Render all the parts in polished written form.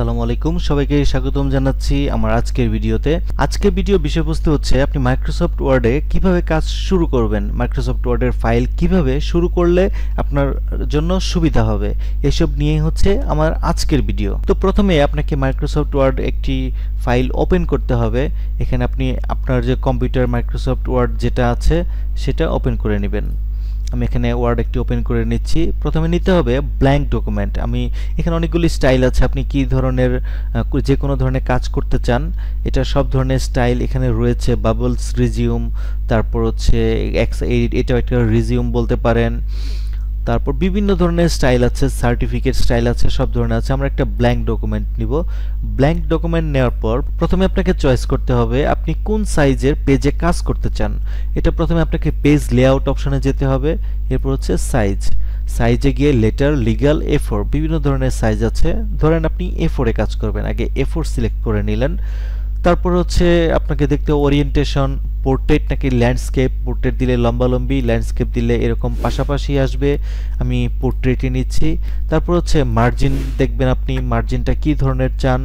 আসসালামু আলাইকুম সবাইকে স্বাগতম জানাচ্ছি আমার আজকের ভিডিওতে। আজকের ভিডিও বিষয়বস্তু হচ্ছে আপনি মাইক্রোসফট ওয়ার্ডে কিভাবে কাজ শুরু করবেন, মাইক্রোসফট ওয়ার্ডের ফাইল কিভাবে শুরু করলে আপনার জন্য সুবিধা হবে, এসব নিয়ে হচ্ছে আমার আজকের ভিডিও। তো প্রথমে আপনাকে মাইক্রোসফট ওয়ার্ড একটি ফাইল ওপেন করতে হবে। এখানে আপনি আপনার যে কম্পিউটার মাইক্রোসফট ওয়ার্ড যেটা আছে সেটা ওপেন করে নেবেন। আমি এখানে ওয়ার্ড একটি ওপেন করে নিচ্ছি। প্রথমে নিতে হবে ব্ল্যাঙ্ক ডকুমেন্ট। আমি এখানে অনেকগুলি স্টাইল আছে, আপনি কি ধরনের যে কোনো ধরনের কাজ করতে চান এটা সব ধরনের স্টাইল এখানে রয়েছে। বাবলস, রিজিউম, তারপর হচ্ছে এটাও একটা রিজিউম বলতে পারেন। তারপর বিভিন্ন ধরনের স্টাইল আছে, সার্টিফিকেট স্টাইল আছে, সব ধরনের আছে। আমরা একটা ব্ল্যাঙ্ক ডকুমেন্ট নিব। ব্ল্যাঙ্ক ডকুমেন্ট নেওয়ার পর প্রথমে আপনাকে চয়েস করতে হবে আপনি কোন সাইজের পেজে কাজ করতে চান। এটা প্রথমে আপনাকে পেজ লেআউট অপশনে যেতে হবে, এরপর হচ্ছে সাইজে গিয়ে লেটার, লিগ্যাল, A4 বিভিন্ন ধরনের সাইজ আছে। ধরেন আপনি A4 এ কাজ করবেন, আগে A4 সিলেক্ট করে নিলেন। তারপর হচ্ছে আপনাকে দেখতে ওরিয়েন্টেশন, পোর্ট্রেট নাকি ল্যান্ডস্কেপ। পোর্ট্রেট দিলে লম্বালম্বি, ল্যান্ডস্কেপ দিলে এরকম পাশাপাশি আসবে। আমি পোর্ট্রেটই নিচ্ছি। তারপর হচ্ছে মার্জিন দেখবেন আপনি মার্জিনটা কি ধরনের চান,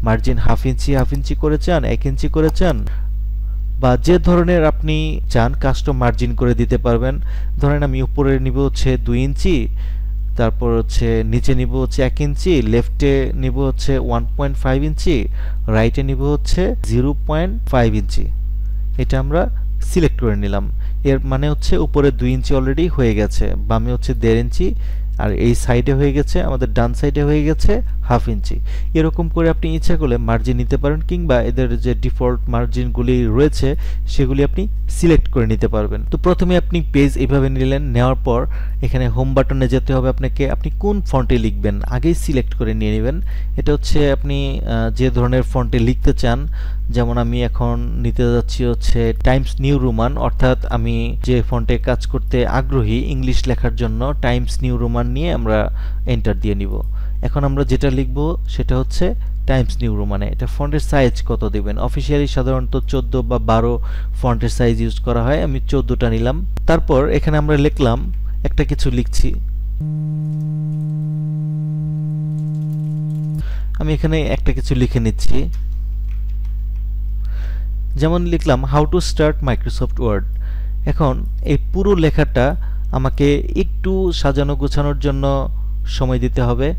মার্জিন হাফ ইঞ্চি করে চান, 1 ইঞ্চি করে চান, বা যে ধরনের আপনি চান কাস্টম মার্জিন করে দিতে পারবেন। ধরেন আমি উপরে নিব হচ্ছে 2 ইঞ্চি, তারপর হচ্ছে নিচে নিব হচ্ছে 1 ইঞ্চি, লেফটে নিব হচ্ছে 1.5 ইঞ্চি, রাইটে নিব হচ্ছে 0.5 ইঞ্চি। এটা আমরা সিলেক্ট করে নিলাম। এর মানে হচ্ছে উপরে 2 ইঞ্চি অলরেডি হয়ে গেছে, বামে হচ্ছে 1.5 ইঞ্চি, আর এই সাইডে হয়ে গেছে, আমাদের ডান সাইডে হয়ে গেছে হাফ ইঞ্চি। এরকম করে আপনি ইচ্ছা করলে মার্জিন নিতে পারেন, কিংবা এদের যে ডিফল্ট মার্জিনগুলি রয়েছে সেগুলি আপনি সিলেক্ট করে নিতে পারবেন। তো প্রথমে আপনি পেজ এইভাবে নিলেন, নেওয়ার পর এখানে হোম বাটনে যেতে হবে আপনাকে। আপনি কোন ফন্টে লিখবেন আগেই সিলেক্ট করে নিয়ে নেবেন। এটা হচ্ছে আপনি যে ধরনের ফন্টে লিখতে চান। যেমন আমি এখন নিতে যাচ্ছি হচ্ছে টাইমস নিউ রোমান, অর্থাৎ আমি যে ফন্টে কাজ করতে আগ্রহী ইংলিশ লেখার জন্য টাইমস নিউ রোমান নিয়ে আমরা এন্টার দিয়ে নিব। এখন আমরা যেটা লিখব সেটা হচ্ছে টাইমস নিউ রোমানে। এটা ফন্টের সাইজ কত দেবেন? অফিসিয়ালি সাধারণত 14 বা 12 ফন্টের সাইজ ইউজ করা হয়, আমি 14টা নিলাম। তারপর এখানে আমরা লিখলাম, একটা কিছু লিখছি। আমি এখানে একটা কিছু লিখে নিচ্ছি, যেমন লিখলাম how to start Microsoft Word. এখন এই পুরো লেখাটা আমাকে একটু সাজানো গোছানোর জন্য সময় দিতে হবে।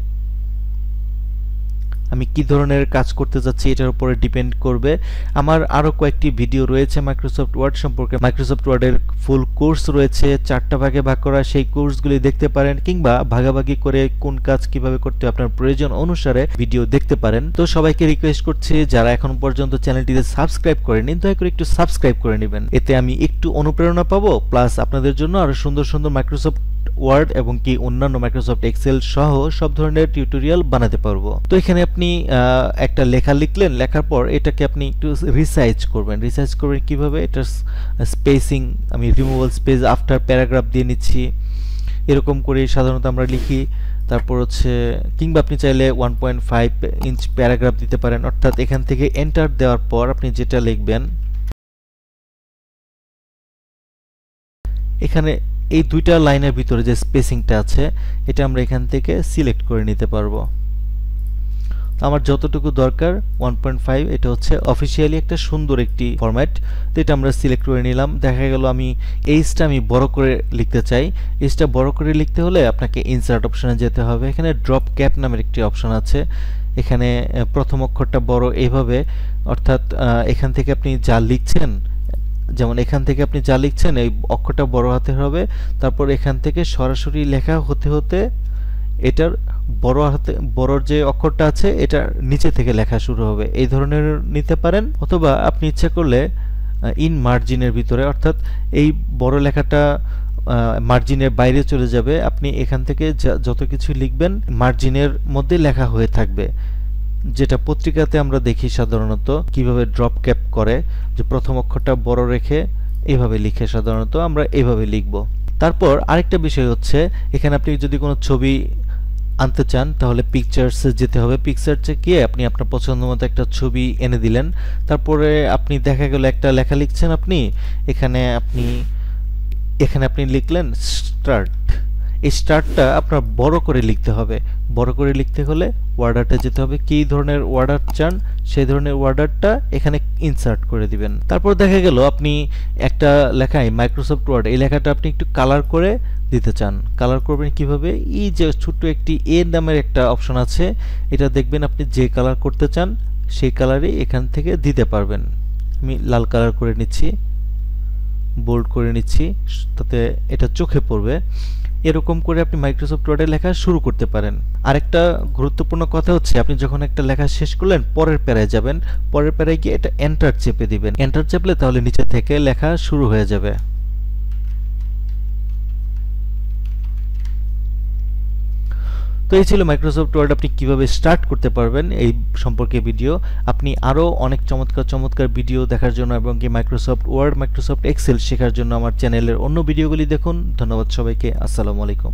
আমি কি ধরনের কাজ করতে যাচ্ছি এটার উপরে ডিপেন্ড করবে। আমার আরো কয়েকটি ভিডিও রয়েছে মাইক্রোসফট ওয়ার্ড সম্পর্কে। মাইক্রোসফট ওয়ার্ডের ফুল কোর্স রয়েছে, 4টা ভাগে ভাগ করা, সেই কোর্সগুলি দেখতে পারেন, কিংবা ভাগাভাগি করে কোন কাজ কিভাবে করতে আপনার প্রয়োজন অনুসারে ভিডিও দেখতে পারেন। তো সবাইকে রিকোয়েস্ট করছি যারা এখন পর্যন্ত চ্যানেলটিতে সাবস্ক্রাইব করেনি দয়া করে একটু সাবস্ক্রাইব করে নেবেন, এতে আমি একটু অনুপ্রেরণা পাবো, প্লাস আপনাদের জন্য আরো সুন্দর সুন্দর মাইক্রোসফট ওয়ার্ড এবং কি অন্যান্য মাইক্রোসফট এক্সেল সহ সব ধরনের টিউটোরিয়াল বানাতে পারবো। তো এখানে আপনি একটা লেখা লিখলেন, লেখার পর এটাকে আপনি একটু রিসাইজ করবেন কিভাবে? এটা স্পেসিং, আমি রিমুভাল স্পেস আফটার প্যারাগ্রাফ দিয়ে নিচ্ছি। এরকম করে সাধারণত আমরা লিখি। তারপর হচ্ছে কিংবা আপনি চাইলে 1.5 ইঞ্চ প্যারাগ্রাফ দিতে পারেন, অর্থাৎ এখান থেকে এন্টার দেওয়ার পর আপনি যেটা লিখবেন এখানে এই দুইটা লাইনের ভিতরে যে স্পেসিংটা আছে এটা আমরা এখান থেকে সিলেক্ট করে নিতে পারবো। আমার যতটুকু দরকার 1.5, এটা হচ্ছে অফিসিয়ালি একটা সুন্দর একটি ফরম্যাট। তো এটা আমরা সিলেক্ট করে নিলাম। দেখা গেল আমি এইজটা আমি বড় করে লিখতে চাই। এইজটা বড় করে লিখতে হলে আপনাকে ইনসার্ট অপশনে যেতে হবে। এখানে ড্রপ ক্যাপ নামের একটি অপশন আছে। এখানে প্রথম অক্ষরটা বড় এইভাবে, অর্থাৎ এখান থেকে আপনি যা লিখছেন, যেমন এখান থেকে আপনি যা লিখছেন এই অক্ষরটা বড় হাতের হবে। তারপর এখান থেকে সরাসরি লেখা হতে হতে এটার বড় যে অক্ষরটা আছে এটা নিচে থেকে লেখা শুরু হবে। এই ধরনের নিতে পারেন, অথবা আপনি ইচ্ছা করলে ইন মার্জিনের ভিতরে, অর্থাৎ এই বড় লেখাটা মার্জিনের বাইরে চলে যাবে। আপনি এখান থেকে যত কিছু লিখবেন মার্জিনের মধ্যে লেখা হয়ে থাকবে, যেটা পত্রিকাতে আমরা দেখি সাধারণত কিভাবে ড্রপ ক্যাপ করে, যে প্রথম অক্ষরটা বড় রেখে এইভাবে লিখে। সাধারণত আমরা এইভাবে লিখব। তারপর আরেকটা বিষয় হচ্ছে এখানে আপনি যদি কোনো ছবি আনতে চান তাহলে পিকচার্সে যেতে হবে। পিকচার্সে গিয়ে আপনি আপনার পছন্দ মতো একটা ছবি এনে দিলেন। তারপরে আপনি দেখা গেল একটা লেখা লিখছেন, আপনি এখানে আপনি লিখলেন স্টার্ট। এই স্টার্টটা আপনার বড় করে লিখতে হবে। বড় করে লিখতে হলে ওয়ার্ডারটা যেতে হবে, কী ধরনের ওয়ার্ডার চান সেই ধরনের ওয়ার্ডারটা এখানে ইনসার্ট করে দিবেন। তারপর দেখা গেল আপনি একটা লেখায় মাইক্রোসফট ওয়ার্ড, এই লেখাটা আপনি একটু কালার করে দিতে চান। কালার করবেন কিভাবে? এই যে ছোট্ট একটি এ নামের একটা অপশন আছে, এটা দেখবেন আপনি যে কালার করতে চান সেই কালারই এখান থেকে দিতে পারবেন। আমি লাল কালার করে নিচ্ছি, বোল্ড করে নিচ্ছি, তাতে এটা চোখে পড়বে। এরকম করে আপনি মাইক্রোসফট ওয়ার্ডে লেখা শুরু করতে পারেন। আরেকটা গুরুত্বপূর্ণ কথা হচ্ছে, আপনি যখন একটা লেখা শেষ করলেন পরের প্যারায় যাবেন, পরের প্যারায় গিয়ে এটা এন্টার চেপে দিবেন। এন্টার চেপলে তাহলে নিচে থেকে লেখা শুরু হয়ে যাবে। তো এই ছিল মাইক্রোসফট ওয়ার্ড আপনি কিভাবে স্টার্ট করতে পারবেন এই সম্পর্কে ভিডিও। আপনি আরও অনেক চমৎকার চমৎকার ভিডিও দেখার জন্য এবং কি মাইক্রোসফট ওয়ার্ড, মাইক্রোসফট এক্সেল শেখার জন্য আমার চ্যানেলের অন্য ভিডিওগুলি দেখুন। ধন্যবাদ সবাইকে। আসসালামু আলাইকুম।